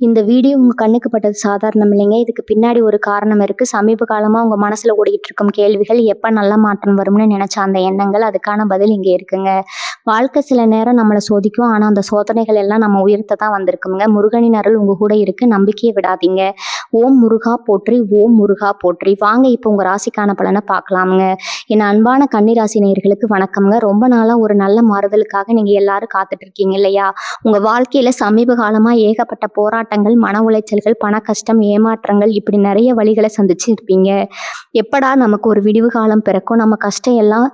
இந்த வீடியோ உங்க கண்ணுக்கு பட்டது சாதாரணம் இல்லைங்க. இதுக்கு பின்னாடி ஒரு காரணம் இருக்கு. சமீப காலமா உங்க மனசுல ஓடிக்கிட்டு இருக்கும் கேள்விகள், எப்ப நல்ல மாற்றம் வரும்னு நினைச்ச அந்த எண்ணங்கள், அதுக்கான பதில் இங்க இருக்குங்க. வாழ்க்கை சில நேரம் நம்மள சோதிக்கும். ஆனா, அந்த சோதனைகள் எல்லாம் நம்ம உயர்த்த தான் வந்திருக்குங்க. முருகனின் அருள் உங்க கூட இருக்கு. நம்பிக்கைய விடாதீங்க. ஓம் முருகா போற்றி, ஓம் முருகா போற்றி. வாங்க இப்ப உங்க ராசிக்கான பலன பார்க்கலாமுங்க. என் அன்பான கன்னி ராசி நேயர்களுக்கு வணக்கம்ங்க. ரொம்ப நாளா ஒரு நல்ல மாறுதலுக்காக நீங்க எல்லாரும் காத்துட்டு இருக்கீங்க இல்லையா? உங்க வாழ்க்கையில சமீப காலமா ஏகப்பட்ட போராட்டங்கள், மன உளைச்சல்கள், பண கஷ்டம், ஏமாற்றங்கள் இப்படி நிறைய வழிகளை சந்திச்சு இருப்பீங்க. எப்படா நமக்கு ஒரு விடிவு காலம் பிறக்கும், நம்ம கஷ்டம் எல்லாம்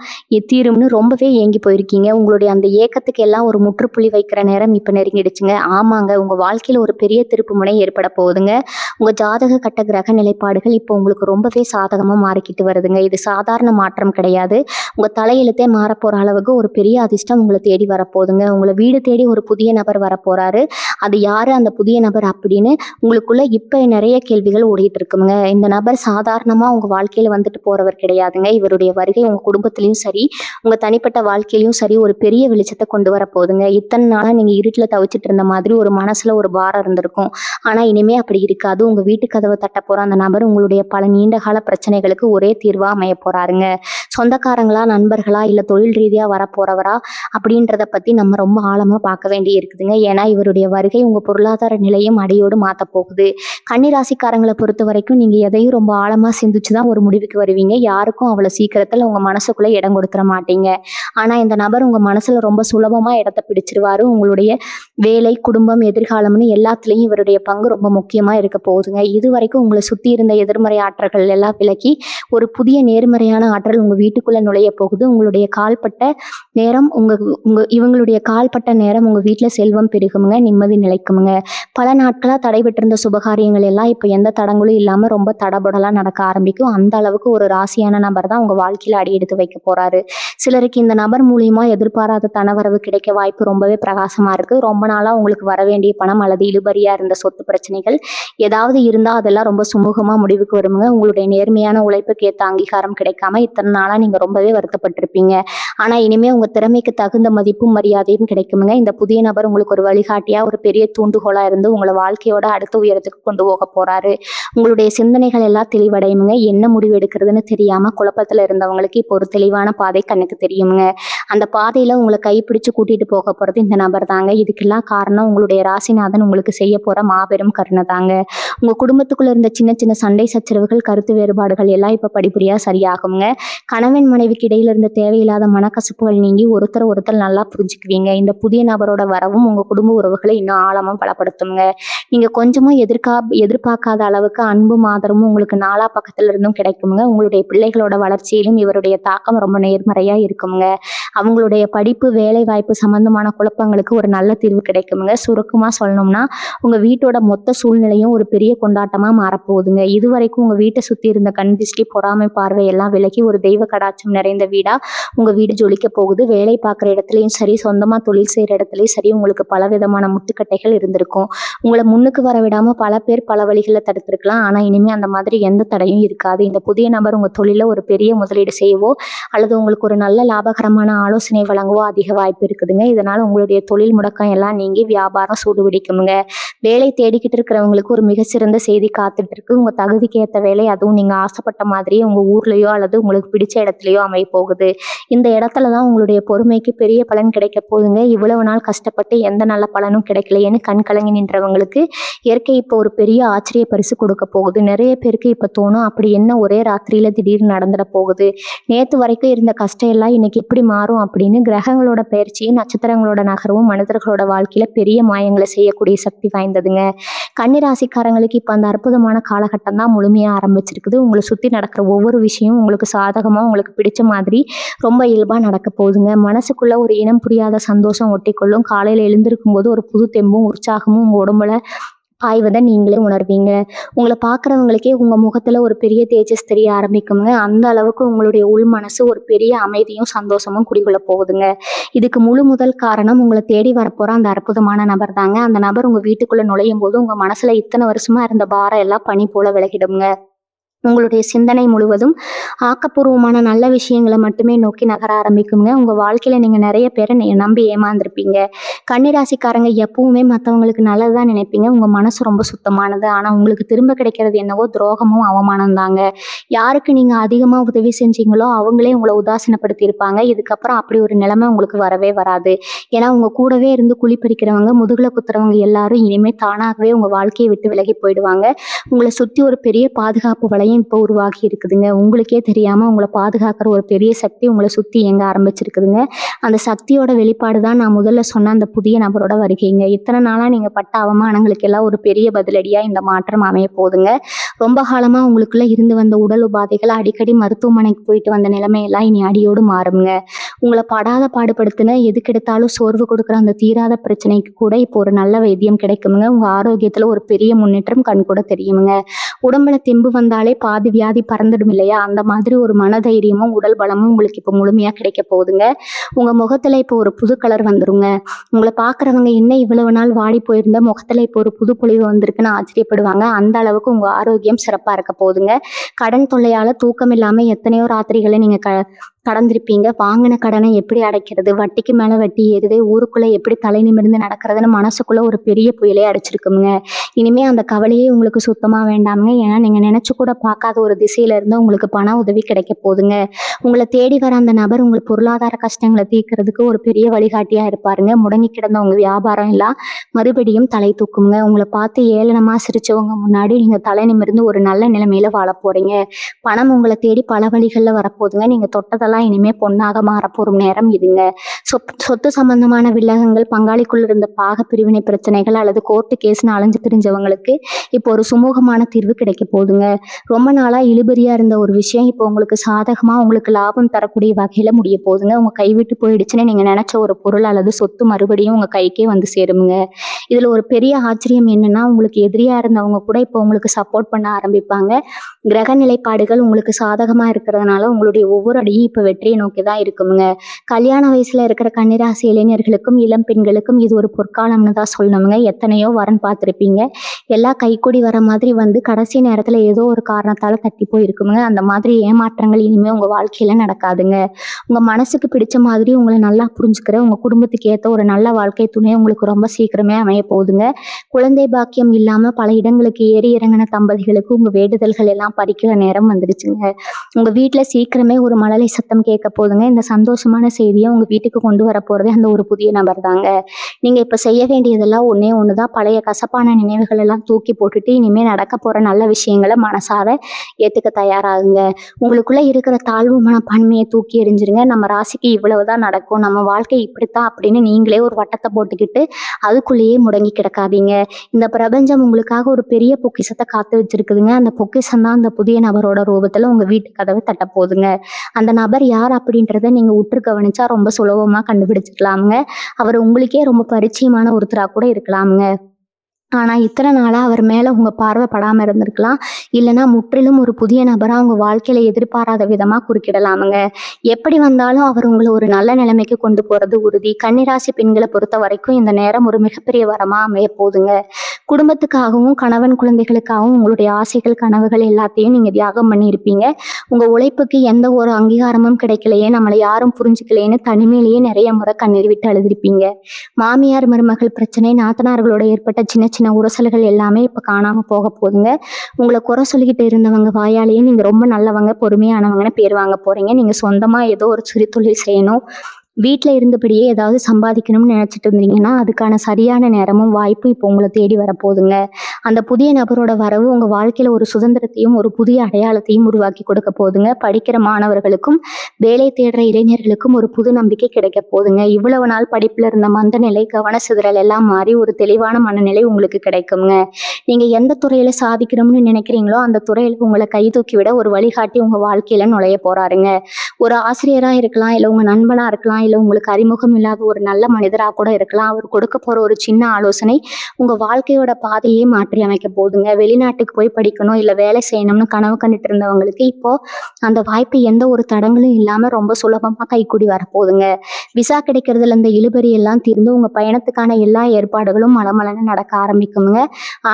தீரும்னு ரொம்பவே ஏங்கி போயிருக்கீங்க. உங்களுடைய அந்த ஏக்கத்துக்கு எல்லாம் ஒரு முற்றுப்புள்ளி வைக்கிற நேரம் இப்ப நெருங்கிடுச்சுங்க. ஆமாங்க, உங்க வாழ்க்கையில ஒரு பெரிய திருப்பு முனை ஏற்பட போகுதுங்க. உங்க ஜாதக கட்ட கிரக நிலைப்பாடுகள் இப்போ உங்களுக்கு ரொம்பவே சாதகமா மாறிக்கிட்டு வருதுங்க. இது சாதாரண மாற்றம் கிடையாது. உங்க தலையெழுத்தே மாறப்போற அளவுக்கு ஒரு பெரிய அதிர்ஷ்டம் உங்களை தேடி வரப்போகுதுங்க. உங்களை வீடு தேடி ஒரு புதிய நபர் வரப்போறாரு. அது யாரு அந்த புதிய நபர் அப்படின்னு உங்களுக்குள்ள இப்ப நிறைய கேள்விகள் ஓடிட்டு இருக்குங்க. இந்த நபர் சாதாரணமா உங்க வாழ்க்கையில வந்துட்டு போறவர் கிடையாதுங்க. இவருடைய வருகை உங்க குடும்பத்திலயும் சரி, உங்க தனிப்பட்ட வாழ்க்கையிலயும் சரி ஒரு பெரிய வெளிச்சத்தை கொண்டு வர போகுதுங்க. இத்தனை நாளா நீங்க இருட்டுல தவிச்சிட்டு இருந்த மாதிரி ஒரு மனசுல ஒரு பாரம் இருந்திருக்கும். ஆனா இனிமே அப்படி இருக்காது. உங்க வீட்டு கதவை தட்ட போற அந்த நபர் உங்களுடைய பல நீண்ட கால பிரச்சனைகளுக்கு ஒரே தீர்வா அமைய போறாருங்க. சொந்தக்காரங்களா, நண்பர்களா, இல்ல தொழில் ரீதியா வரப்போறவரா அப்படின்றத பத்தி நம்ம ரொம்ப ஆழமா பார்க்க வேண்டி இருக்குதுங்க. ஏன்னா இவருடைய வருகை உங்க பொருளாதார நிலையும் அடியோடு மாத்த போகுது. கன்னிராசிக்காரங்களை பொறுத்த வரைக்கும் நீங்க எதையும் ரொம்ப ஆழமா சிந்திச்சுதான் ஒரு முடிவுக்கு வருவீங்க. யாருக்கும் அவ்வளவு சீக்கிரத்துல உங்க மனசுக்குள்ள இடம் கொடுத்துட மாட்டீங்க. ஆனா இந்த நபர் உங்க மனசுல ரொம்ப சுலபமா இடத்தை பிடிச்சிருவாரு. உங்களுடைய வேலை, குடும்பம், எதிர்காலம்னு எல்லாத்துலயும் இவருடைய பங்கு ரொம்ப முக்கியமா இருக்க போகுதுங்க. இது வரைக்கும் உங்களை சுத்தி இருந்த எதிர்மறை ஆற்றல்கள் எல்லாம் விலக்கி ஒரு புதிய நேர்மறையான ஆற்றல் உங்க வீட்டுக்குள்ள நுழைய போகுது. உங்களுடைய கால்பட்ட நேரம் இவங்களுடைய கால்பட்ட நேரம் உங்க வீட்டுல செல்வம் பெருகுமுங்க, நிம்மதி நிலைக்குமுங்க. பல நாட்களா தடைபெற்றிருந்த சுபகாரியங்கள் எல்லாம் இப்ப எந்த தடங்களும் இல்லாம ரொம்ப தடபுடலா நடக்க ஆரம்பிக்கும். அந்த அளவுக்கு ஒரு ராசியான நபர் தான் உங்க வாழ்க்கையில அடி எடுத்து வைக்க போறாரு. சிலருக்கு இந்த நபர் மூலியமா எதிர்பாராத தனவரவு கிடைக்க வாய்ப்பு ரொம்பவே பிரகாசமா இருக்கு. ரொம்ப நாளா உங்களுக்கு வர வேண்டிய பணம் அல்லது இழுபறியா இருந்த சொத்து பிரச்சனைகள் ஏதாவது இருந்தா அதெல்லாம் ரொம்ப சுமூகமா முடிவுக்கு வருமுங்க. உங்களுடைய நேர்மையான உழைப்புக்கு ஏற்ற அங்கீகாரம் கிடைக்காம இத்தனை நாளா நீங்க ரொம்பவே வருத்தப்பட்டிருப்பீங்க. ஆனா இனிமே உங்க திறமைக்கு தகுந்த மதிப்பும் மரியாதையும் கிடைக்குமுங்க. இந்த புதிய நபர் உங்களுக்கு ஒரு வழிகாட்டியா, ஒரு பெரிய தூண்டுகோலா இருந்து உங்களை வாழ்க்கையோட அடுத்த உயரத்துக்கு கொண்டு போக போறாரு. உங்களுடைய சிந்தனைகள் எல்லாம் தெளிவடையுமுங்க. என்ன முடிவு எடுக்கிறதுன்னு தெரியாம குழப்பத்துல இருந்தவங்களுக்கு இப்போ ஒரு தெளிவான பாதை கண்ணுக்கு தெரியுமுங்க. அந்த பாதையில உங்களை கைப்பிடிச்சு கூட்டிட்டு போக போறது இந்த நபர் தாங்க. இதுக்கெல்லாம் காரணம் உங்களுடைய ராசிநாதன் உங்களுக்கு செய்ய போற மாபெரும் கருணை தாங்க. உங்க குடும்பத்துக்குள்ள இருந்த சின்ன சின்ன சண்டை சச்சரவுகள், கருத்து வேறுபாடுகள் எல்லாம் இப்ப படிப்படியா சரியாகுங்க. கணவன் மனைவிக்கு இடையில இருந்த தேவையில்லாத மனக்கசப்புகள் நீங்கி ஒருத்தர் நல்லா புரிஞ்சுக்குவீங்க. இந்த புதிய நபரோட வரவும் உங்க குடும்ப உறவுகளை இன்னும் ஆழமா பலப்படுத்துங்க. நீங்க கொஞ்சமும் எதிர்பார்க்காத அளவுக்கு அன்பும் ஆதரவும் உங்களுக்கு நாலா பக்கத்துல இருந்தும் கிடைக்குங்க. உங்களுடைய பிள்ளைகளோட வளர்ச்சியிலும் இவருடைய தாக்கம் ரொம்ப நேர்மறையா இருக்குங்க. அவங்களுடைய படிப்பு, வேலை வாய்ப்பு சம்பந்தமான குழப்பங்களுக்கு ஒரு நல்ல தீர்வு கிடைக்குங்க. சுருக்கமா சொல்லணும்னா உங்க வீட்டோட மொத்த சூழ்நிலையும் ஒரு பெரிய கொண்டாட்டமா மாறப்போகுதுங்க. இதுவரைக்கும் உங்க வீட்டை சுத்தி இருந்த கண் திருஷ்டி, பொறாமை பார்வை எல்லாம் விலகி ஒரு தெய்வ கடாட்சம் நிறைந்த வீடா உங்க வீடு ஜொலிக்க போகுது. வேலை பார்க்குற இடத்துலையும் சரி, சொந்தமா தொழில் செய்யற இடத்துலையும் சரி உங்களுக்கு பல விதமான முட்டுக்கட்டைகள் இருந்திருக்கும். உங்களை முன்னுக்கு வர விடாம பல பேர் பல வழிகளில் தடுத்திருக்கலாம். ஆனா இனிமே அந்த மாதிரி எந்த தடையும் இருக்காது. இந்த புதிய நபர் உங்க தொழில ஒரு பெரிய முதலீடு செய்யவோ அல்லது உங்களுக்கு ஒரு நல்ல லாபகரமான ஆலோசனை வழங்கவோ அதிக வாய்ப்பு இருக்குதுங்க. இதனால உங்களுடைய தொழில் முடக்கம் எல்லாம் நீங்கி வியாபாரம் சூடுபிடிக்குங்க. வேலை தேடிக்கிட்டு இருக்கிறவங்களுக்கு ஒரு மிகச்சிறந்த செய்தி காத்துட்டு இருக்கு. உங்க தகுதிக்கு ஏற்ற வேலை, அதுவும் நீங்க ஆசைப்பட்ட மாதிரியே உங்க ஊர்லயோ அல்லது உங்களுக்கு பிடிச்ச இடத்துலயோ அமைய போகுது. இந்த இடத்துல தான் உங்களுடைய பொறுமைக்கு பெரிய பலன் கிடைக்க போகுதுங்க. இவ்வளவு நாள் கஷ்டப்பட்டு எந்த நல்ல பலனும் கிடைக்கலையேன்னு கண் கலங்கி நின்றவங்களுக்கு இயற்கை இப்போ ஒரு பெரிய ஆச்சரிய பரிசு கொடுக்க போகுது. நிறைய பேருக்கு இப்ப தோணும், அப்படி என்ன ஒரே ராத்திரியில திடீர்னு நடந்துட போகுது, நேத்து வரைக்கும் இருந்த கஷ்டம் எல்லாம் இன்னைக்கு எப்படி மாறும் அப்படின்னு. கிரகங்களோட பயிற்சியும் நட்சத்திரங்களோட நகரவும் மனிதர்களோட வாழ்க்கையில பெரிய மாயங்களை செய்யக்கூடிய சக்தி வாய்ந்ததுங்க. கன்னிராசிக்காரங்களுக்கு இப்ப அந்த அற்புதமான காலகட்டம் தான் முழுமையா ஆரம்பிச்சிருக்குது. உங்களை சுத்தி நடக்கிற ஒவ்வொரு விஷயமும் உங்களுக்கு சாதகமா, உங்களுக்கு பிடிச்ச மாதிரி ரொம்ப இயல்பா நடக்க போகுதுங்க. மனசுக்குள்ள ஒரு இனம் புரியாத சந்தோஷம் ஒட்டிக்கொள்ளும். காலையில எழுந்திருக்கும் போது ஒரு புது தெம்பும் உற்சாகமும் உங்க உடம்புல பாய்வதை நீங்களே உணர்வீங்க. உங்களை பார்க்குறவங்களுக்கே உங்க முகத்துல ஒரு பெரிய தேஜஸ் தெரிய ஆரம்பிக்குங்க. அந்த அளவுக்கு உங்களுடைய உள் மனசு ஒரு பெரிய அமைதியும் சந்தோஷமும் குடிகொள்ள போகுதுங்க. இதுக்கு முழு முதல் காரணம் உங்களை தேடி வரப்போற அந்த அற்புதமான நபர் தாங்க. அந்த நபர் உங்க வீட்டுக்குள்ள நுழையும் போது உங்க மனசுல இத்தனை வருஷமா இருந்த பாரம் எல்லாம் பனி போல விலகிடுங்க. உங்களுடைய சிந்தனை முழுவதும் ஆக்கப்பூர்வமான நல்ல விஷயங்கள மட்டுமே நோக்கி நகர ஆரம்பிக்குங்க. உங்க வாழ்க்கையில நீங்க நெறைய பேர நம்பி ஏமாந்துருப்பீங்க. கன்னி ராசிக்காரங்க எப்பவுமே மத்தவங்களுக்கு நல்லது தான் நினைப்பீங்க. உங்க மனசு ரொம்ப சுத்தமானது. ஆனா உங்களுக்கு திரும்ப கிடைக்கிறது என்னவோ துரோகமும், அவமானம் தாங்க. யாருக்கு நீங்க அதிகமா உதவி செஞ்சீங்களோ, அவங்களே உங்கள உதாசீனப்படுத்தியிருப்பாங்க. இதுக்கப்புறம் அப்படி ஒரு நிலைமை உங்களுக்கு வரவே வராது. ஏன்னா உங்க கூடவே இருந்து குழி பறிக்கிறவங்க, முதுகுல குத்துறவங்க எல்லாரும் இனிமே தானாகவே உங்க வாழ்க்கைய விட்டு விலகி போயிடுவாங்க. உங்கள சுத்தி ஒரு பெரிய பாதுகாப்பு வளையம் இப்போ உருவாகி இருக்குதுங்க. உங்களுக்கே தெரியாம உங்கள பாதுகாக்கிற ஒரு பெரிய சக்தி உங்கள சுத்தி இயங்க ஆரம்பிச்சிருக்குதுங்க. அந்த சக்தியோட வெளிப்பாடு தான் நான் முதல்ல சொன்ன அந்த புதிய நபரோட வருகைங்க. இத்தனை நாளா நீங்க பட்ட அவமானங்களுக்கு எல்லாம் ஒரு பெரிய பதிலடியா இந்த மாற்றம் அமைய போகுதுங்க. ரொம்ப காலமா உங்களுக்குள்ள இருந்து வந்த உடல் உபாதைகள், அடிக்கடி மருத்துவமனைக்கு போயிட்டு வந்த நிலைமையெல்லாம் இனி அடியோடு மாறுங்க. உங்கள படாத பாடுபடுத்தின எதுக்கெடுத்தாலும் சோர்வு கொடுக்குற அந்த தீராத பிரச்சனைக்கு கூட இப்போ ஒரு நல்ல வைத்தியம் கிடைக்குமுங்க. உங்க ஆரோக்கியத்துல ஒரு பெரிய முன்னேற்றம் கண்கூட தெரியுமுங்க. உடம்புல தெம்பு வந்தாலே பாதி வியாதி பறந்துடும் இல்லையா? அந்த மாதிரி ஒரு மனதைரியமும், உடல் பலமும் உங்களுக்கு இப்போ முழுமையா கிடைக்க போகுதுங்க. உங்க முகத்துல இப்போ ஒரு புது கலர் வந்துருங்க. உங்கள பார்க்குறவங்க என்ன இவ்வளவு நாள் வாடி போயிருந்த முகத்துல இப்போ ஒரு புது பொலிவு வந்திருக்குன்னு ஆச்சரியப்படுவாங்க. அந்த அளவுக்கு உங்க ஆரோக்கியம் சிறப்பா இருக்க போகுதுங்க. கடன் தொல்லையால தூக்கம் இல்லாம எத்தனையோ ராத்திரிகளை நீங்க கடந்திருப்பீங்க. வாங்கின கடனை எப்படி அடைக்கிறது? வட்டிக்கு மேல வட்டி ஏறுதே, ஊருக்குள்ள எப்படி தலை நிமிர்ந்து நடக்கிறதுன்னு மனசுக்குள்ள ஒரு பெரிய புயலே அடிச்சிருக்குங்க. இனிமே அந்த கவலையே உங்களுக்கு சுத்தமா வேண்டாமுங்க. ஏன்னா நீங்க நினைச்சு கூட பார்க்காத ஒரு திசையில இருந்து உங்களுக்கு பண உதவி கிடைக்க போகுதுங்க. உங்களை தேடி வர அந்த நபர் உங்கள் பொருளாதார கஷ்டங்களை தீர்க்கறதுக்கு ஒரு பெரிய வழிகாட்டியா இருப்பாருங்க. முடங்கி கிடந்த உங்க வியாபாரம் எல்லாம் மறுபடியும் தலை தூக்குங்க. உங்களை பார்த்து ஏளனமா சிரிச்சவங்க முன்னாடி நீங்க தலை நிமிர்ந்து ஒரு நல்ல நிலைமையில வாழ போறீங்க. பணம் உங்களை தேடி பல வழிகள்ல வரப்போகுதுங்க. நீங்க தொட்டதெல்லாம் இனிமே பொன்னாக மாறப்போறும் நேரம் இதுங்க. சொத்து சம்பந்தமான வில்லகங்கள், பங்காளிக்குள்ள இருந்த பாக பிரிவினை பிரச்சனைகள் அல்லது கோர்ட்டு கேஸ்னு அலைஞ்சு பிரிஞ்சவங்களுக்கு இப்போ ஒரு சுமூகமான தீர்வு கிடைக்க போகுதுங்க. ரொம்ப நாளா இழுபறியா இருந்த ஒரு விஷயம் இப்போ உங்களுக்கு சாதகமா உங்களுக்கு லாபம் தரக்கூடிய வகையில முடிய போகுதுங்க. உங்க கைவிட்டு போயிடுச்சுன்னு நீங்க நினைச்ச ஒரு பொருள் அல்லது சொத்து மறுபடியும் உங்க கைக்கே வந்து சேருமுங்க. இதுல ஒரு பெரிய ஆச்சரியம் என்னன்னா, உங்களுக்கு எதிரியா இருந்தவங்க கூட இப்போ உங்களுக்கு சப்போர்ட் பண்ண ஆரம்பிப்பாங்க. கிரக நிலைப்பாடுகள் உங்களுக்கு சாதகமா இருக்கிறதுனால உங்களுடைய ஒவ்வொரு அடியும் இப்ப வெற்றியை நோக்கி தான் இருக்குமுங்க. கல்யாண வயசுல இருக்கிற கன்னிராசி இளைஞர்களுக்கும் இளம் பெண்களுக்கும் இது ஒரு பொற்காலம்னு தான் சொல்லணுங்க. எத்தனையோ வரன் பார்த்துருப்பீங்க. எல்லாம் கைக்கூடி வர மாதிரி வந்து கடைசி நேரத்துல ஏதோ ஒரு காரணத்தால தட்டி போயிருக்குங்க. அந்த மாதிரி ஏமாற்றங்கள் இனிமே உங்க வாழ்க்கையில நடக்காதுங்க. உங்க மனசுக்கு பிடிச்ச மாதிரி உங்களை நல்லா புரிஞ்சுக்கிற உங்க குடும்பத்துக்கு ஏற்ற ஒரு நல்ல வாழ்க்கை துணை உங்களுக்கு ரொம்ப சீக்கிரமே அமைய போகுதுங்க. குழந்தை பாக்கியம் இல்லாம பல இடங்களுக்கு ஏறி இறங்கின தம்பதிகளுக்கு உங்க வேண்டுதல்கள் எல்லாம் பறிக்கிற நேரம் வந்துடுச்சுங்க. உங்க வீட்டுல சீக்கிரமே ஒரு மழலை சத்தம் கேட்க போதுங்க. இந்த சந்தோஷமான செய்தியை உங்க வீட்டுக்கு கொண்டு வர போறதே அந்த ஒரு புதிய நபர் தாங்க. நீங்க இப்ப செய்ய வேண்டியதெல்லாம் ஒண்ணே ஒண்ணுதான். பழைய கசப்பான நினைவுகள் எல்லாம் தூக்கி போட்டுட்டு இனிமே நடக்க போற நல்ல விஷயங்களை மனசார ஏத்துக்க தயாராகுங்க. உங்களுக்குள்ள இருக்கிற தாழ்வு மனப்பான்மையை தூக்கி எறிஞ்சிருங்க. நம்ம ராசிக்கு இவ்வளவுதான் நடக்கும், நம்ம வாழ்க்கை இப்படித்தான் அப்படின்னு நீங்களே ஒரு வட்டத்தை போட்டுக்கிட்டு அதுக்குள்ளேயே முடங்கி கிடக்காதீங்க. இந்த பிரபஞ்சம் உங்களுக்காக ஒரு பெரிய பொக்கிஷத்தை காத்து வச்சிருக்குதுங்க. அந்த பொக்கிஷம் தான் அந்த புதிய நபரோட ரூபத்துல உங்க வீட்டு கதவை தட்ட போகுதுங்க. அந்த நபர் யார் அப்படின்றத நீங்க உற்று கவனிச்சா ரொம்ப சுலபமா கண்டுபிடிச்சிக்கலாமுங்க. அவர் உங்களுக்கே ரொம்ப பரிச்சயமான ஒருத்தரா கூட இருக்கலாமுங்க. ஆனா இத்தனை நாளா அவர் மேல உங்க பார்வை படாம இருந்திருக்கலாம். இல்லைன்னா முற்றிலும் ஒரு புதிய நபரா உங்க வாழ்க்கையில எதிர்பாராத விதமா குறுக்கிடலாமுங்க. எப்படி வந்தாலும் அவர் உங்களை ஒரு நல்ல நிலைமைக்கு கொண்டு போறது உறுதி. கன்னிராசி பெண்களை பொறுத்த வரைக்கும் இந்த நேரம் ஒரு மிகப்பெரிய வரமா அமைய போகுதுங்க. குடும்பத்துக்காகவும் கணவன் குழந்தைகளுக்காகவும் உங்களுடைய ஆசைகள் கனவுகள் எல்லாத்தையும் நீங்க தியாகம் பண்ணியிருப்பீங்க. உங்க உழைப்புக்கு எந்த ஒரு அங்கீகாரமும் கிடைக்கலையே, நம்மளை யாரும் புரிஞ்சுக்கலையேன்னு தனிமையிலேயே நிறைய முறை கண்ணீர் விட்டு அழுதுருப்பீங்க. மாமியார் மருமகள் பிரச்சனை, நாத்தனார்களோட ஏற்பட்ட சின்ன சின்ன உரசல்கள் எல்லாமே இப்ப காணாம போக போகுதுங்க. உங்களை குறை சொல்லிக்கிட்டு இருந்தவங்க வாயாலேயே நீங்க ரொம்ப நல்லவங்க, பொறுமையானவங்கன்னு பேர் வாங்க போறீங்க. நீங்க சொந்தமா ஏதோ ஒரு சிறு தொழில் செய்யணும், வீட்டில் இருந்தபடியே ஏதாவது சம்பாதிக்கணும்னு நினைச்சிட்டு இருந்தீங்கன்னா அதுக்கான சரியான நேரமும் வாய்ப்பும் இப்போ உங்களை தேடி வரப்போகுதுங்க. அந்த புதிய நபரோட வரவு உங்க வாழ்க்கையில ஒரு சுதந்திரத்தையும் ஒரு புதிய அடையாளத்தையும் உருவாக்கி கொடுக்க போகுதுங்க. படிக்கிற மாணவர்களுக்கும் வேலை தேடுற இளைஞர்களுக்கும் ஒரு புது நம்பிக்கை கிடைக்க போகுதுங்க. இவ்வளவு நாள் படிப்புல இருந்த மந்த நிலை, கவன சிதறல் எல்லாம் மாறி ஒரு தெளிவான மனநிலை உங்களுக்கு கிடைக்குங்க. நீங்க எந்த துறையில சாதிக்கணும்னு நினைக்கிறீங்களோ அந்த துறையில உங்களை கை தூக்கி விட ஒரு வழிகாட்டி உங்க வாழ்க்கையில நுழைய போறாருங்க. ஒரு ஆசிரியரா இருக்கலாம், இல்லை உங்க நண்பனா இருக்கலாம், இருக்கலாம், இல்லை உங்களுக்கு அறிமுகம் இல்லாத ஒரு நல்ல மனிதராக கூட இருக்கலாம். அவர் கொடுக்க போகிற ஒரு சின்ன ஆலோசனை உங்கள் வாழ்க்கையோட பாதையே மாற்றி அமைக்க போகுதுங்க. வெளிநாட்டுக்கு போய் படிக்கணும், இல்லை வேலை செய்யணும்னு கனவு கண்டுட்டு இருந்தவங்களுக்கு இப்போ அந்த வாய்ப்பு எந்த ஒரு தடங்களும் இல்லாமல் ரொம்ப சுலபமாக கைக்கூடி வரப்போகுதுங்க. விசா கிடைக்கிறதுல இந்த இழுபறி எல்லாம் தீர்ந்து உங்கள் பயணத்துக்கான எல்லா ஏற்பாடுகளும் மலமலன்னு நடக்க ஆரம்பிக்குங்க.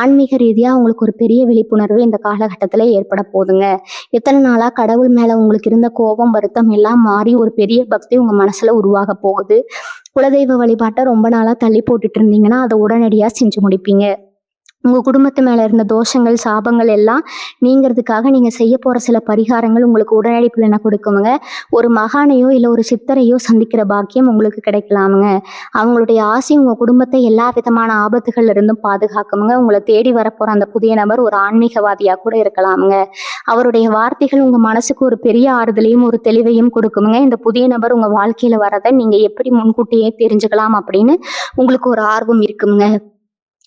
ஆன்மீக ரீதியாக உங்களுக்கு ஒரு பெரிய விழிப்புணர்வு இந்த காலகட்டத்தில் ஏற்பட போகுதுங்க. எத்தனை நாளாக கடவுள் மேலே உங்களுக்கு இருந்த கோபம், வருத்தம் எல்லாம் மாறி ஒரு பெரிய பக்தி உங்கள் மனசில் உருவாக போகுது. குலதெய்வ வழிபாட்டை ரொம்ப நாளாக தள்ளி போட்டுட்டு இருந்தீங்கன்னா அதை உடனடியாக செஞ்சு முடிப்பீங்க. உங்கள் குடும்பத்து மேலே இருந்த தோஷங்கள், சாபங்கள் எல்லாம் நீங்கிறதுக்காக நீங்கள் செய்ய போகிற சில பரிகாரங்கள் உங்களுக்கு உடனடி பலனை கொடுக்குமுங்க. ஒரு மகானையோ இல்லை ஒரு சித்தரையோ சந்திக்கிற பாக்கியம் உங்களுக்கு கிடைக்கலாமுங்க. அவங்களுடைய ஆசை உங்கள் குடும்பத்தை எல்லா விதமான ஆபத்துகள்ல இருந்தும் பாதுகாக்குமுங்க. உங்களை தேடி வரப்போகிற அந்த புதிய நபர் ஒரு ஆன்மீகவாதியாக கூட இருக்கலாமுங்க. அவருடைய வார்த்தைகள் உங்கள் மனசுக்கு ஒரு பெரிய ஆறுதலையும் ஒரு தெளிவையும் கொடுக்குமுங்க. இந்த புதிய நபர் உங்கள் வாழ்க்கையில் வரதை நீங்கள் எப்படி முன்கூட்டியே தெரிஞ்சுக்கலாம் அப்படின்னு உங்களுக்கு ஒரு ஆர்வம் இருக்குங்க.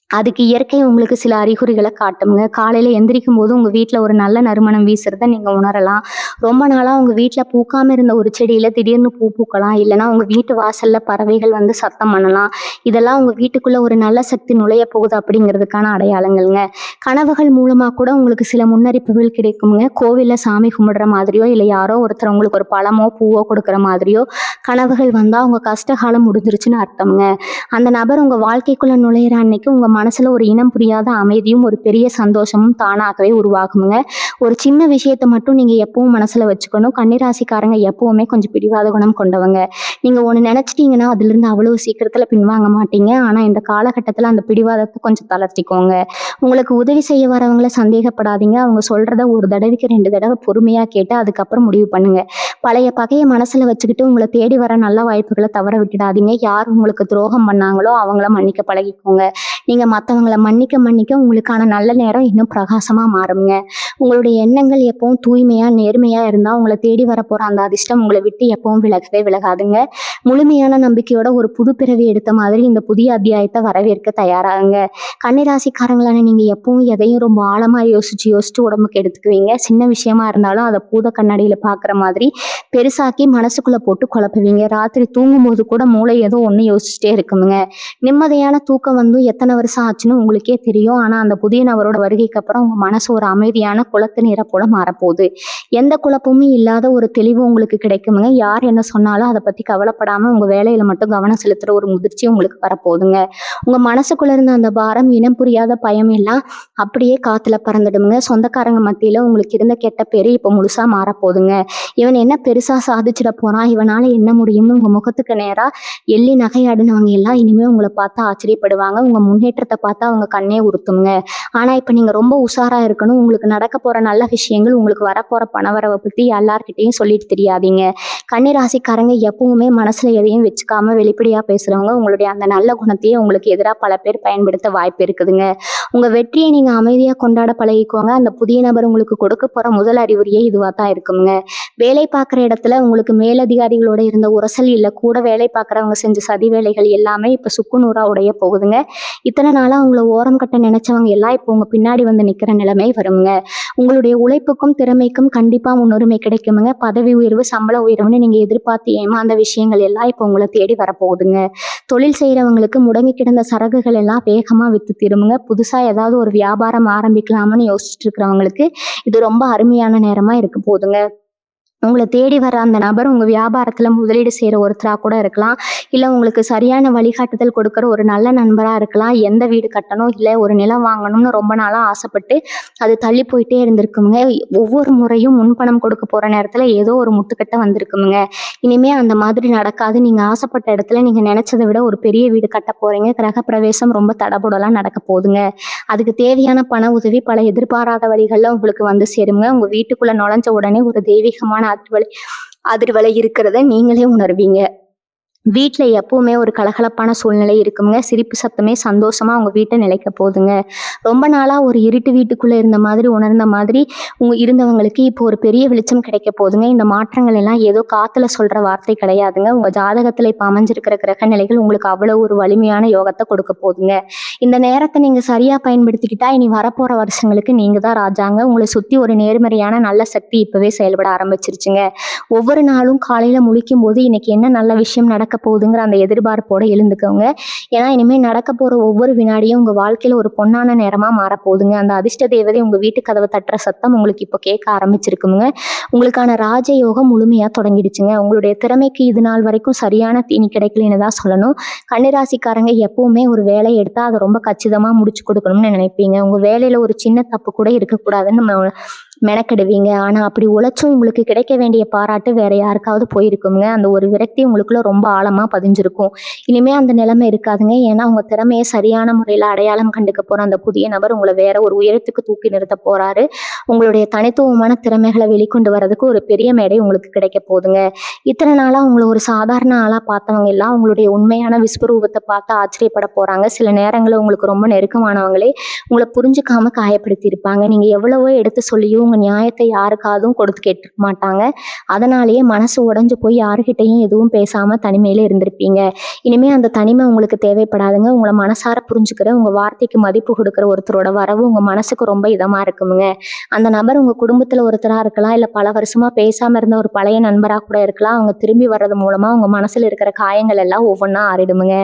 அதுக்கு இயற்கை உங்களுக்கு சில அறிகுறிகளை காட்டுங்க. காலையில் எந்திரிக்கும் போது உங்கள் வீட்டில் ஒரு நல்ல நறுமணம் வீசுறதை நீங்கள் உணரலாம். ரொம்ப நாளாக உங்கள் வீட்டில் பூக்காமல் இருந்த ஒரு செடியில் திடீர்னு பூ பூக்கலாம். இல்லைனா உங்கள் வீட்டு வாசலில் பறவைகள் வந்து சத்தம் பண்ணலாம். இதெல்லாம் உங்கள் வீட்டுக்குள்ளே ஒரு நல்ல சக்தி நுழைய போகுது அப்படிங்கிறதுக்கான அடையாளங்கள்ங்க. கனவுகள் மூலமாக கூட உங்களுக்கு சில முன்னறிப்புகள் கிடைக்குங்க. கோவிலில் சாமி கும்பிடுற மாதிரியோ இல்லை யாரோ ஒருத்தர் உங்களுக்கு ஒரு பழமோ பூவோ கொடுக்குற மாதிரியோ கனவுகள் வந்தால் உங்கள் கஷ்டகாலம் முடிஞ்சிருச்சுன்னு அர்த்தம்ங்க. அந்த நபர் உங்கள் வாழ்க்கைக்குள்ளே நுழையிற அன்னைக்கு உங்கள் மனசுல ஒரு இனம் புரியாத அமைதியும் ஒரு பெரிய சந்தோஷமும் தானாகவே உருவாகுங்க. ஒரு சின்ன விஷயத்தை மட்டும் நீங்க எப்பவும் மனசுல வச்சுக்கணும். கன்னிராசிக்காரங்க எப்பவுமே கொஞ்சம் பிடிவாத குணம் கொண்டவங்க. நீங்க ஒண்ணு நினைச்சிட்டீங்கன்னா அதுல இருந்து அவ்வளவு சீக்கிரத்துல பின்வாங்க மாட்டீங்க. ஆனா இந்த காலகட்டத்துல அந்த பிடிவாதத்தை கொஞ்சம் தளர்த்திக்கோங்க. உங்களுக்கு உதவி செய்ய வரவங்கள சந்தேகப்படாதீங்க. அவங்க சொல்றத ஒரு தடவைக்கு 2 தடவை பொறுமையா கேட்டு அதுக்கப்புறம் முடிவு பண்ணுங்க. பழைய பகையை மனசுல வச்சுக்கிட்டு உங்களை தேடி வர நல்ல வாய்ப்புகளை தவற விட்டுடாதீங்க. யார் உங்களுக்கு துரோகம் பண்ணாங்களோ அவங்கள மன்னிக்க பழகிக்கோங்க. நீங்க மற்றவங்களை மன்னிக்க மன்னிக்க உங்களுக்கான நல்ல நேரம் இன்னும் பிரகாசமா மாறுங்க. உங்களுடைய எண்ணங்கள் எப்பவும் தூய்மையா நேர்மையா இருந்தா உங்களை தேடி வரப்போற அந்த அதிர்ஷ்டம் உங்களை விட்டு எப்பவும் விலகவே விலகாதுங்க. முழுமையான நம்பிக்கையோட ஒரு புது பிறவி எடுத்த மாதிரி இந்த புதிய அத்தியாயத்தை வரவேற்க தயாராகுங்க. கன்னிராசிக்காரங்களான நீங்க எப்பவும் எதையும் ரொம்ப ஆழமா யோசிச்சு உடம்புக்கு எடுத்துக்குவீங்க. சின்ன விஷயமா இருந்தாலும் அதை பூத கண்ணாடியில பாக்குற மாதிரி பெருசாக்கி மனசுக்குள்ள போட்டு குழப்புவீங்க. ராத்திரி தூங்கும் போது கூட மூளை ஏதோ ஒண்ணு யோசிச்சுட்டே இருக்குமுங்க. நிம்மதியான தூக்கம் வந்து எத்தனை வருஷம் ஆச்சுன்னு உங்களுக்கே தெரியும். ஆனா அந்த புதிய நபரோட வருகைக்கு அப்புறம் உங்க மனசு ஒரு அமைதியான குளத்து நீரை போல மாறப்போகுது. எந்த குழப்பமும் இல்லாத ஒரு தெளிவு உங்களுக்கு கிடைக்குமுங்க. யார் என்ன சொன்னாலும் அதை பத்தி கவலைப்படாம உங்க வேலையில மட்டும் கவனம் செலுத்துற ஒரு முதிர்ச்சி உங்களுக்கு வரப்போகுதுங்க. உங்க மனசுக்குள்ள இருந்த அந்த பாரம், இனம் புரியாத பயம் எல்லாம் அப்படியே காத்துல பறந்துடுங்க. சொந்தக்காரங்க மத்தியில உங்களுக்கு இருந்த கெட்ட பேரு இப்ப முழுசா மாறப்போகுதுங்க. இவன் என்ன பெருசா சாதிச்சிட போறான், இவனால என்ன முடியும்னு உங்க முகத்துக்கு நேரா எள்ளி நகையாடினவங்க எல்லாம் இனிமே உங்களை பார்த்து ஆச்சரியப்படுவாங்க. உங்க முன்னேற்றத்தை பார்த்தா அவங்க கண்ணே உறுத்துங்க. ஆனா இப்ப நீங்க ரொம்ப உஷாரா இருக்கணும். உங்களுக்கு நடக்க போற நல்ல விஷயங்கள், உங்களுக்கு வரப்போற பணவரவை பத்தி எல்லார்கிட்டையும் சொல்லிட்டு தெரியாதீங்க. கன்னிராசிக்காரங்க எப்பவுமே மனசுல எதையும் வச்சுக்காம வெளிப்படையா பேசுறவங்க. உங்களுடைய அந்த நல்ல குணத்தையே உங்களுக்கு எதிராக பல பேர் பயன்படுத்த வாய்ப்பு இருக்குதுங்க. உங்க வெற்றியை நீங்க அமைதியா கொண்டாட பழகிக்கோங்க. அந்த புதிய நபர் உங்களுக்கு கொடுக்க போற முதல் அறிகுறியே இதுவா தான் இருக்குங்க. வேலை பார்க்குற இடத்துல உங்களுக்கு மேலதிகாரிகளோட இருந்த உரசல் இல்லை கூட வேலை பார்க்குறவங்க செஞ்ச சதி வேலைகள் எல்லாமே இப்போ சுக்குநூறா உடைய போகுதுங்க. இத்தனை நாளாக அவங்கள ஓரம் கட்ட நினைச்சவங்க எல்லாம் இப்போ உங்க பின்னாடி வந்து நிற்கிற நிலைமை வருங்க. உங்களுடைய உழைப்புக்கும் திறமைக்கும் கண்டிப்பாக முன்னுரிமை கிடைக்குமுங்க. பதவி உயர்வு, சம்பள உயர்வுன்னு நீங்கள் எதிர்பார்த்து ஏமாந்த விஷயங்கள் எல்லாம் இப்போ உங்களை தேடி வரப்போகுதுங்க. தொழில் செய்கிறவங்களுக்கு முடங்கி கிடந்த சரகுகள் எல்லாம் வேகமாக விற்று திரும்புங்க. புதுசாக ஏதாவது ஒரு வியாபாரம் ஆரம்பிக்கலாம்னு யோசிச்சுட்டு இருக்கிறவங்களுக்கு இது ரொம்ப அருமையான நேரமாக இருக்க போகுதுங்க. உங்களை தேடி வர அந்த நபர் உங்கள் வியாபாரத்தில் முதலீடு செய்கிற ஒருத்தராக கூட இருக்கலாம். இல்லை உங்களுக்கு சரியான வழிகாட்டுதல் கொடுக்குற ஒரு நல்ல நண்பராக இருக்கலாம். எந்த வீடு கட்டணும் இல்லை ஒரு நிலம் வாங்கணும்னு ரொம்ப நாளாக ஆசைப்பட்டு அது தள்ளி போயிட்டே இருந்திருக்குங்க. ஒவ்வொரு முறையும் முன்பணம் கொடுக்க போகிற நேரத்தில் ஏதோ ஒரு முட்டுக்கட்டை வந்திருக்குங்க. இனிமேல் அந்த மாதிரி நடக்காது. நீங்கள் ஆசைப்பட்ட இடத்துல நீங்கள் நினச்சதை விட ஒரு பெரிய வீடு கட்ட போகிறீங்க. கிரக பிரவேசம் ரொம்ப தடபுடலாம் நடக்க போகுதுங்க. அதுக்கு தேவையான பண உதவி பல எதிர்பாராத வழிகளில் உங்களுக்கு வந்து சேருங்க. உங்கள் வீட்டுக்குள்ளே நுழைஞ்ச உடனே ஒரு தெய்வீகமான அதிர்வலை இருக்கிறத நீங்களே உணர்வீங்க. வீட்ல எப்பவுமே ஒரு கலகலப்பான சூழ்நிலை இருக்குங்க. சிரிப்பு சத்தமே சந்தோஷமா உங்க வீட்ட நிலைக்க போதுங்க. ரொம்ப நாளா ஒரு இருட்டு வீட்டுக்குள்ள இருந்த மாதிரி உணர்ந்த மாதிரி இருந்தவங்களுக்கு இப்போ ஒரு பெரிய வெளிச்சம் கிடைக்க போதுங்க. இந்த மாற்றங்கள் எல்லாம் ஏதோ காத்துல சொல்ற வார்த்தை கிடையாதுங்க. உங்க ஜாதகத்துல இப்ப அமைஞ்சிருக்கிற கிரக நிலைகள் உங்களுக்கு அவ்வளவு ஒரு வலிமையான யோகத்த கொடுக்க போதுங்க. இந்த நேரத்த நீங்க சரியா பயன்படுத்திக்கிட்டா இனி வரப்போற வருஷங்களுக்கு நீங்க தான் ராஜாங்க. உங்கள சுத்தி ஒரு நேர்மறையான நல்ல சக்தி இப்பவே செயல்பட ஆரம்பிச்சிருச்சுங்க. ஒவ்வொரு நாளும் காலையில முழிக்கும்போது இன்னைக்கு என்ன நல்ல விஷயம் நடக்க போகுதுங்கிற அந்த எதிர்பார்ப்போட எழுந்துக்கோங்க. ஏன்னா இனிமே நடக்க போற ஒவ்வொரு வினாடியும் உங்க வாழ்க்கையில ஒரு பொன்னான நேரமா மாறப்போகுதுங்க. அந்த அதிர்ஷ்ட தேவதை உங்க வீட்டு கதவை தட்டுற சத்தம் உங்களுக்கு இப்போ கேட்க ஆரம்பிச்சிருக்குங்க. உங்களுக்கான ராஜயோகம் முழுமையா தொடங்கிடுச்சுங்க. உங்களுடைய திறமைக்கு இது நாள் வரைக்கும் சரியான தீனி கிடைக்கலன்னு தான் சொல்லணும். கன்னிராசிக்காரங்க எப்பவுமே ஒரு வேலையை எடுத்தா அதை ரொம்ப கச்சிதமா முடிச்சு கொடுக்கணும்னு நினைப்பீங்க. உங்க வேலையில ஒரு சின்ன தப்பு கூட இருக்கக்கூடாதுன்னு மெனக்கெடுவீங்க. ஆனா அப்படி உழைச்சும் உங்களுக்கு கிடைக்க வேண்டிய பாராட்டு வேற யாருக்காவது போயிருக்குங்க. அந்த ஒரு விரக்தி உங்களுக்குள்ள ரொம்ப ஆழமா பதிஞ்சிருக்கும். இனிமே அந்த நிலைமை இருக்காதுங்க. ஏன்னா உங்க திறமையை சரியான முறையில அடையாளம் கண்டுக்க போற அந்த புதிய நபர் உங்களை வேற ஒரு உயரத்துக்கு தூக்கி நிறுத்த போறாரு. உங்களுடைய தனித்துவமான திறமைகளை வெளிக்கொண்டு வர்றதுக்கு ஒரு பெரிய மேடை உங்களுக்கு கிடைக்க போகுதுங்க. இத்தனை நாளா உங்களை ஒரு சாதாரண ஆளா பார்த்தவங்க எல்லாம் உங்களுடைய உண்மையான விஸ்வரூபத்தை பார்த்து ஆச்சரியப்பட போறாங்க. சில நேரங்களில் உங்களுக்கு ரொம்ப நெருக்கமானவங்களே உங்களை புரிஞ்சுக்காம காயப்படுத்தி இருப்பாங்க. நீங்க எவ்வளவோ எடுத்து சொல்லியும் உங்க நியாயத்தை யாருக்காகவும் கொடுத்து கேட்டிருக்க மாட்டாங்க. அதனாலேயே மனசு உடைஞ்சு போய் யாருக்கிட்டையும் எதுவும் பேசாம தனிமையில இருந்திருப்பீங்க. இனிமே அந்த தனிமை உங்களுக்கு தேவைப்படாதுங்க. உங்களை மனசார புரிஞ்சுக்கிற, உங்க வார்த்தைக்கு மதிப்பு கொடுக்குற ஒருத்தரோட வரவு உங்க மனசுக்கு ரொம்ப இதமா இருக்குமுங்க. அந்த நபர் உங்க குடும்பத்துல ஒருத்தரா இருக்கலாம், இல்ல பல வருஷமா பேசாம இருந்த ஒரு பழைய நண்பரா கூட இருக்கலாம். அவங்க திரும்பி வர்றது மூலமா உங்க மனசுல இருக்கிற காயங்கள் எல்லாம் ஒவ்வொன்றா ஆறிடுமுங்க.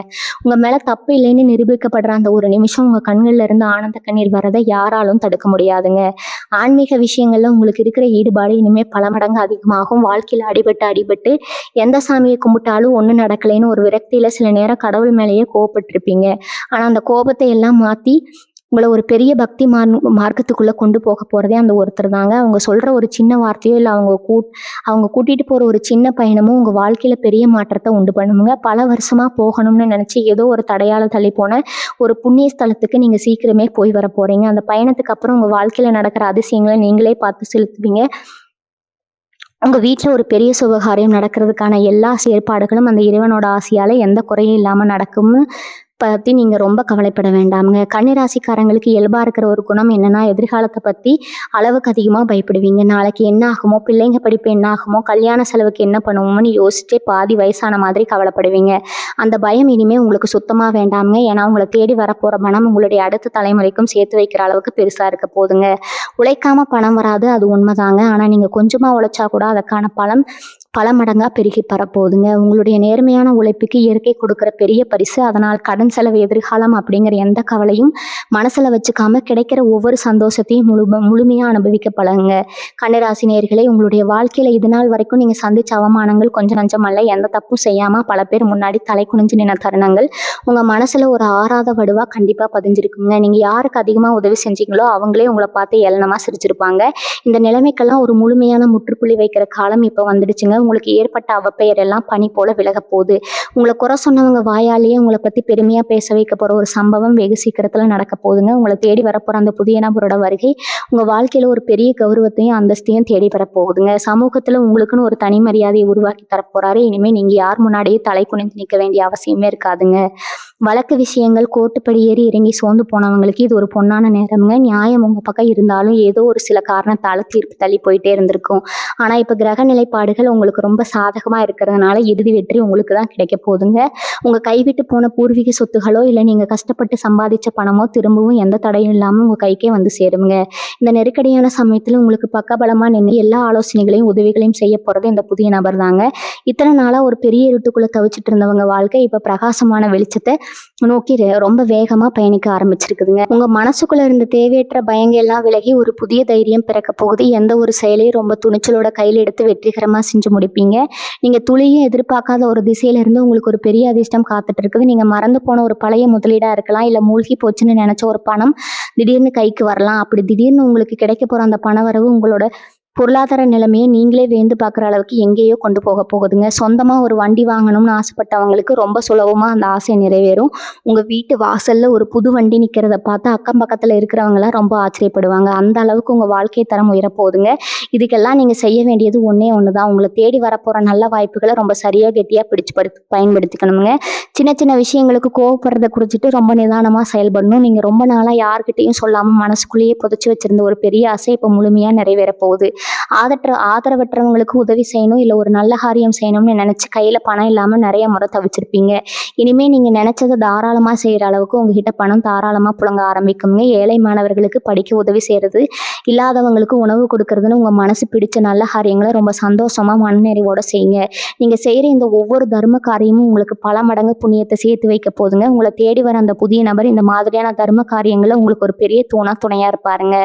உங்க மேல தப்பு இல்லைன்னு நிரூபிக்கப்படுற அந்த ஒரு நிமிஷம் உங்க கண்கள்ல இருந்து ஆனந்த கண்ணீர் வரதை யாராலும் தடுக்க முடியாதுங்க. ஆன்மீக விஷயங்கள்ல உங்களுக்கு இருக்கிற ஈடுபாடு இனிமே பல மடங்கு அதிகமாகும். வாழ்க்கையில அடிபட்டு எந்த சாமியை கும்பிட்டாலும் ஒன்றும் நடக்கலைன்னு ஒரு விரக்தியில சில நேரம் கடவுள் மேலேயே கோவப்பட்டிருப்பீங்க. ஆனா அந்த கோபத்தை எல்லாம் மாத்தி உங்களை ஒரு பெரிய பக்தி மார்க்கத்துக்குள்ள கொண்டு போக போறதே அந்த ஒருத்தர் தாங்க. அவங்க சொல்ற ஒரு சின்ன வார்த்தையோ இல்லை அவங்க கூட்டிட்டு போற ஒரு சின்ன பயணமும் உங்க வாழ்க்கையில பெரிய மாற்றத்தை உண்டு பண்ணுங்க. பல வருஷமா போகணும்னு நினைச்சு ஏதோ ஒரு தடையால தள்ளி போன ஒரு புண்ணிய ஸ்தலத்துக்கு நீங்க சீக்கிரமே போய் வர போறீங்க. அந்த பயணத்துக்கு அப்புறம் உங்க வாழ்க்கையில நடக்கிற அதிசயங்களை நீங்களே பார்த்து செலுத்துவீங்க. உங்க வீட்டுல ஒரு பெரிய சுபகாரியம் நடக்கிறதுக்கான எல்லா ஏற்பாடுகளும் அந்த இறைவனோட ஆசையால எந்த குறையும் இல்லாம நடக்கும்னு பத்தி நீங்க ரொம்ப கவலைப்பட வேண்டாமுங்க. கன்னிராசிக்காரங்களுக்கு இயல்பா இருக்கிற ஒரு குணம் என்னன்னா, எதிர்காலத்தை பத்தி அளவுக்கு அதிகமா பயப்படுவீங்க. நாளைக்கு என்ன ஆகுமோ, பிள்ளைங்க படிப்பு என்ன ஆகுமோ, கல்யாண செலவுக்கு என்ன பண்ணுவோம்னு யோசிச்சே பாதி வயசான மாதிரி கவலைப்படுவீங்க. அந்த பயம் இனிமே உங்களுக்கு சுத்தமா வேண்டாமுங்க. ஏன்னா உங்களை தேடி வரப்போற பணம் உங்களுடைய அடுத்த தலைமுறைக்கும் சேர்த்து வைக்கிற அளவுக்கு பெருசா இருக்க போதுங்க. உழைக்காம பணம் வராது, அது உண்மைதாங்க. ஆனா நீங்க கொஞ்சமா உழைச்சா கூட அதற்கான பலன் பல மடங்கா பெருகி பரப்போகுதுங்க. உங்களுடைய நேர்மையான உழைப்புக்கு இயற்கை கொடுக்குற பெரிய பரிசு. அதனால் கடன் செலவு, எதிர்காலம் அப்படிங்கிற எந்த கவலையும் மனசுல வச்சுக்காம கிடைக்கிற ஒவ்வொரு சந்தோஷத்தையும் முழுமையா அனுபவிக்க பழகுங்க. கன்னிராசி நேயர்களே, உங்களுடைய வாழ்க்கையில இது நாள் வரைக்கும் நீங்க சந்திச்ச அவமானங்கள் கொஞ்சம் நஞ்சமல்ல. எந்த தப்பும் செய்யாம பல பேர் முன்னாடி தலை குனிஞ்சு நின்ன தருணங்கள் உங்க மனசுல ஒரு ஆறாத வடுவா கண்டிப்பா பதிஞ்சிருக்குங்க. நீங்க யாருக்கு அதிகமா உதவி செஞ்சீங்களோ அவங்களே உங்களை பார்த்து ஏளனமா சிரிச்சிருப்பாங்க. இந்த நிலைமைக்கெல்லாம் ஒரு முழுமையான முற்றுப்புள்ளி வைக்கிற காலம் இப்ப வந்துடுச்சுங்க. உங்களுக்கு ஏற்பட்ட அவப்பெயர் எல்லாம் பனி போல விலக போகுது. உங்களை குறை சொன்னவங்க வாயாலேயே உங்களை பத்தி பெருமையா பேச வைக்க போற ஒரு சம்பவம் வெகு சீக்கிரத்துல நடக்க போகுதுங்க. உங்களை தேடி வரப்போற அந்த புதிய நபரோட வருகை உங்க வாழ்க்கையில ஒரு பெரிய கௌரவத்தையும் அந்தஸ்தையும் தேடி பெற போகுதுங்க. சமூகத்துல உங்களுக்குன்னு ஒரு தனி மரியாதையை உருவாக்கி தரப்போறாரு. இனிமே நீங்க யார் முன்னாடியே தலை குனிந்து நிற்க வேண்டிய அவசியமே இருக்காதுங்க. வழக்கு விஷயங்கள் கோர்ட்டுப்படி ஏறி இறங்கி சோர்ந்து போனவங்களுக்கு இது ஒரு பொன்னான நேரம்ங்க. நியாயம் உங்க பக்கம் இருந்தாலும் ஏதோ ஒரு சில காரணத்தால தீர்ப்பு தள்ளி போயிட்டே இருந்திருக்கும். ஆனா இப்ப கிரக நிலைப்பாடுகள் உங்களுக்கு ரொம்ப சாதகமா இருக்கிறதுனால இறுதி வெற்றி உங்களுக்கு தான் கிடைக்க போகுதுங்க. உங்க கைவிட்டு போன பூர்வீக சொத்துகளோ இல்லை நீங்க கஷ்டப்பட்டு சம்பாதிச்ச பணமோ திரும்பவும் எந்த தடையும் இல்லாம உங்க கைக்கே வந்து சேருங்க. இந்த நெருக்கடியான சமயத்துல உங்களுக்கு பக்கபலமா நின்று எல்லா ஆலோசனைகளையும் உதவிகளையும் செய்ய போறது இந்த புதிய நபர் தாங்க. இத்தனை நாளா ஒரு பெரிய இருட்டுக்குள்ள தவிச்சிட்டு இருந்தவங்க வாழ்க்கை இப்ப பிரகாசமான வெளிச்சத்தை நோக்கி ரொம்ப வேகமா பயணிக்க ஆரம்பிச்சிருக்குதுங்க. உங்க மனசுக்குள்ள இருந்த தேவையற்ற பயங்கள் எல்லாம் விலகி ஒரு புதிய தைரியம் பிறக்க போகுது. எந்த ஒரு செயலையும் ரொம்ப துணிச்சலோட கையில எடுத்து வெற்றிகரமா செஞ்சு முடிப்பீங்க. நீங்க துளியும் எதிர்பார்க்காத ஒரு திசையில இருந்து உங்களுக்கு ஒரு பெரிய அதிர்ஷ்டம் காத்துட்டு இருக்குது. நீங்க மறந்து போன ஒரு பழைய முதலீடா இருக்கலாம், இல்ல மூழ்கி போச்சுன்னு நினைச்ச ஒரு பணம் திடீர்னு கைக்கு வரலாம். அப்படி திடீர்னு உங்களுக்கு கிடைக்க போற அந்த பண வரவு உங்களோட பொருளாதார நிலைமையை நீங்களே வியந்து பார்க்குற அளவுக்கு எங்கேயோ கொண்டு போக போகுதுங்க. சொந்தமாக ஒரு வண்டி வாங்கணும்னு ஆசைப்பட்டவங்களுக்கு ரொம்ப சுலபமாக அந்த ஆசை நிறைவேறும். உங்கள் வீட்டு வாசலில் ஒரு புது வண்டி நிற்கிறத பார்த்து அக்கம் பக்கத்தில் இருக்கிறவங்களாம் ரொம்ப ஆச்சரியப்படுவாங்க. அந்த அளவுக்கு உங்கள் வாழ்க்கை தரம் உயரப்போகுதுங்க. இதுக்கெல்லாம் நீங்கள் செய்ய வேண்டியது ஒன்றே ஒன்று தான். உங்களை தேடி வரப்போகிற நல்ல வாய்ப்புகளை ரொம்ப சரியாக கெட்டியாக பயன்படுத்திக்கணுங்க. சின்ன சின்ன விஷயங்களுக்கு கோவப்படுறதை குறிச்சிட்டு ரொம்ப நிதானமாக செயல்படணும். நீங்கள் ரொம்ப நாளாக யார்கிட்டையும் சொல்லாமல் மனசுக்குள்ளேயே புதைச்சி வச்சிருந்த ஒரு பெரிய ஆசை இப்போ முழுமையாக நிறைவேற போகுது. ஆதரவற்றவங்களுக்கு உதவி செய்யணும், இல்லை ஒரு நல்ல காரியம் செய்யணும்னு நினச்சி கையில் பணம் இல்லாமல் நிறைய முறை தவிச்சிருப்பீங்க. இனிமேல் நீங்கள் நினச்சதை தாராளமாக செய்கிற அளவுக்கு உங்ககிட்ட பணம் தாராளமாக புழங்க ஆரம்பிக்குங்க. ஏழை மாணவர்களுக்கு படிக்க உதவி செய்கிறது, இல்லாதவங்களுக்கு உணவு கொடுக்கறதுன்னு உங்கள் மனசு பிடிச்ச நல்ல காரியங்களை ரொம்ப சந்தோஷமாக மனநிறைவோடு செய்யுங்க. நீங்கள் செய்கிற இந்த ஒவ்வொரு தர்ம காரியமும் உங்களுக்கு பல மடங்கு புண்ணியத்தை சேர்த்து வைக்க போதுங்க. உங்களை தேடி வர அந்த புதிய நபர் இந்த மாதிரியான தர்ம காரியங்களை உங்களுக்கு ஒரு பெரிய துணையாக இருப்பாருங்க.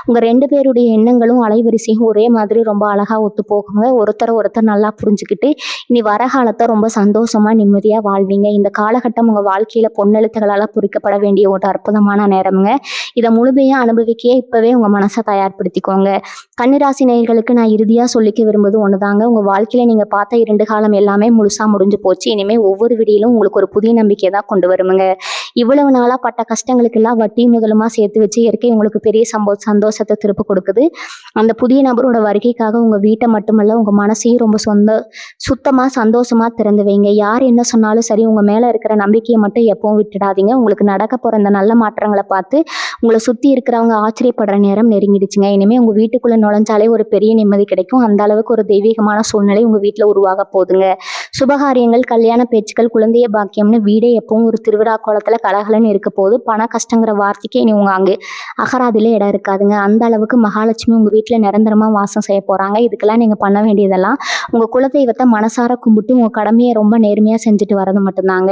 உங்கள் 2 பேருடைய எண்ணங்களும் அலைவரிசையும் ஒரே மாதிரி ரொம்ப அழகாக ஒத்து போகுங்க. ஒருத்தர் நல்லா புரிஞ்சுக்கிட்டு இனி வர காலத்தை ரொம்ப சந்தோஷமாக நிம்மதியாக வாழ்வீங்க. இந்த காலகட்டம் உங்கள் வாழ்க்கையில் பொன்னெழுத்துக்களால் பொறிக்கப்பட வேண்டிய ஒரு அற்புதமான நேரமுங்க. இதை முழுமையாக அனுபவிக்க இப்போவே உங்கள் மனசை தயார்படுத்திக்கோங்க. கன்னிராசி நேயர்களுக்கு நான் இறுதியாக சொல்லிக்க விரும்புவது ஒன்று தாங்க. உங்கள் வாழ்க்கையில் நீங்கள் பார்த்த 2 காலம் எல்லாமே முழுசாக முடிஞ்சு போச்சு. இனிமேல் ஒவ்வொரு விடியிலும் உங்களுக்கு ஒரு புதிய நம்பிக்கை தான் கொண்டு வருமுங்க. இவ்வளவு நாளாக பட்ட கஷ்டங்களுக்கெல்லாம் வட்டி முதலுமா சேர்த்து வச்சு இயற்கை உங்களுக்கு பெரிய சந்தோஷத்தை திருப்ப கொடுக்குது. அந்த புதிய நபரோட வருகைக்காக உங்கள் வீட்டை மட்டுமல்ல உங்கள் மனசையும் ரொம்ப சுத்தமாக சந்தோஷமாக திறந்து வைங்க. யார் என்ன சொன்னாலும் சரி, உங்கள் மேலே இருக்கிற நம்பிக்கையை மட்டும் எப்பவும் விட்டுடாதீங்க. உங்களுக்கு நடக்க போகிற இந்த நல்ல மாற்றங்களை பார்த்து உங்களை சுற்றி இருக்கிறவங்க ஆச்சரியப்படுற நேரம் நெருங்கிடுச்சுங்க. இனிமேல் உங்கள் வீட்டுக்குள்ளே நுழைஞ்சாலே ஒரு பெரிய நிம்மதி கிடைக்கும். அந்த அளவுக்கு ஒரு தெய்வீகமான சூழ்நிலை உங்கள் வீட்டில் உருவாக போகுதுங்க. சுபகாரியங்கள், கல்யாண பேச்சுக்கள், குழந்தைய பாக்கியம்னு வீடே எப்பவும் ஒரு திருவிழா கோலத்தில் கலகலன்னு இருக்க போது. பண கஷ்டங்கிற வார்த்தைக்கு இனி உங்கள் அங்கே அகராதிலே இடம் இருக்காதுங்க. அந்த அளவுக்கு மகாலட்சுமி உங்கள் வீட்டில் நிரந்தரமாக வாசம் செய்ய போகிறாங்க. இதுக்கெல்லாம் நீங்கள் பண்ண வேண்டியதெல்லாம் உங்கள் குலதெய்வத்தை மனசார கும்பிட்டு உங்கள் கடமையை ரொம்ப நேர்மையாக செஞ்சுட்டு வரது மட்டும்தாங்க.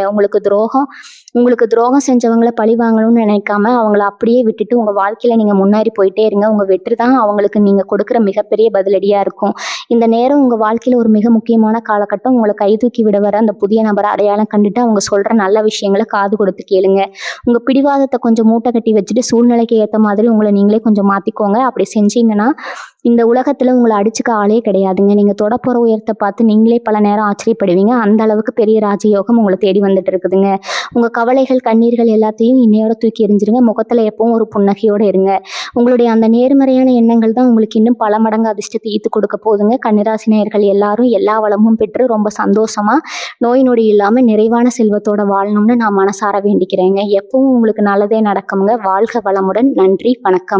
உங்களுக்கு துரோகம் செஞ்சவங்களை பழி வாங்கணும்னு நினைக்காம அவங்கள அப்படியே விட்டுட்டு உங்கள் வாழ்க்கையில் நீங்கள் முன்னேறி போயிட்டே இருங்க. உங்கள் வெற்றி தான் அவங்களுக்கு நீங்கள் கொடுக்குற மிகப்பெரிய பதிலடியாக இருக்கும். இந்த நேரம் உங்கள் வாழ்க்கையில் ஒரு மிக முக்கியமான காலகட்டம். உங்களை கை தூக்கி விட வர அந்த புதிய நபரை அடையாளம் கண்டுட்டு அவங்க சொல்கிற நல்ல விஷயங்களை காது கொடுத்து கேளுங்க. உங்கள் பிடிவாதத்தை கொஞ்சம் மூட்டை கட்டி வச்சுட்டு சூழ்நிலைக்கு ஏற்ற மாதிரி உங்களை நீங்களே கொஞ்சம் மாற்றிக்கோங்க. அப்படி செஞ்சீங்கன்னா இந்த உலகத்தில் உங்களை அடிச்சுக்க ஆளே கிடையாதுங்க. நீங்கள் தொடப்போகிற உயரத்தை பார்த்து நீங்களே பல நேரம் ஆச்சரியப்படுவீங்க. அந்த அளவுக்கு பெரிய ராஜயோகம் உங்களை தேடி வந்துட்டு இருக்குதுங்க. உங்கள் கவலைகள், கண்ணீர்கள் எல்லாத்தையும் இன்னையோட தூக்கி எறிஞ்சிருங்க. முகத்தில் எப்பவும் ஒரு புன்னகையோடு இருங்க. உங்களுடைய அந்த நேர்மறையான எண்ணங்கள் தான் உங்களுக்கு இன்னும் பல மடங்கு அதிர்ஷ்டத்தை ஈர்த்து கொடுக்க போதுங்க. கன்னிராசி நேயர்கள் எல்லாரும் எல்லா வளமும் பெற்று ரொம்ப சந்தோஷமாக நோய் நொடி இல்லாமல் நிறைவான செல்வத்தோட வாழணும்னு நான் மனசார வேண்டிக்கிறேங்க. எப்பவும் உங்களுக்கு நல்லதே நடக்குங்க. வாழ்க வளமுடன். நன்றி, வணக்கம்.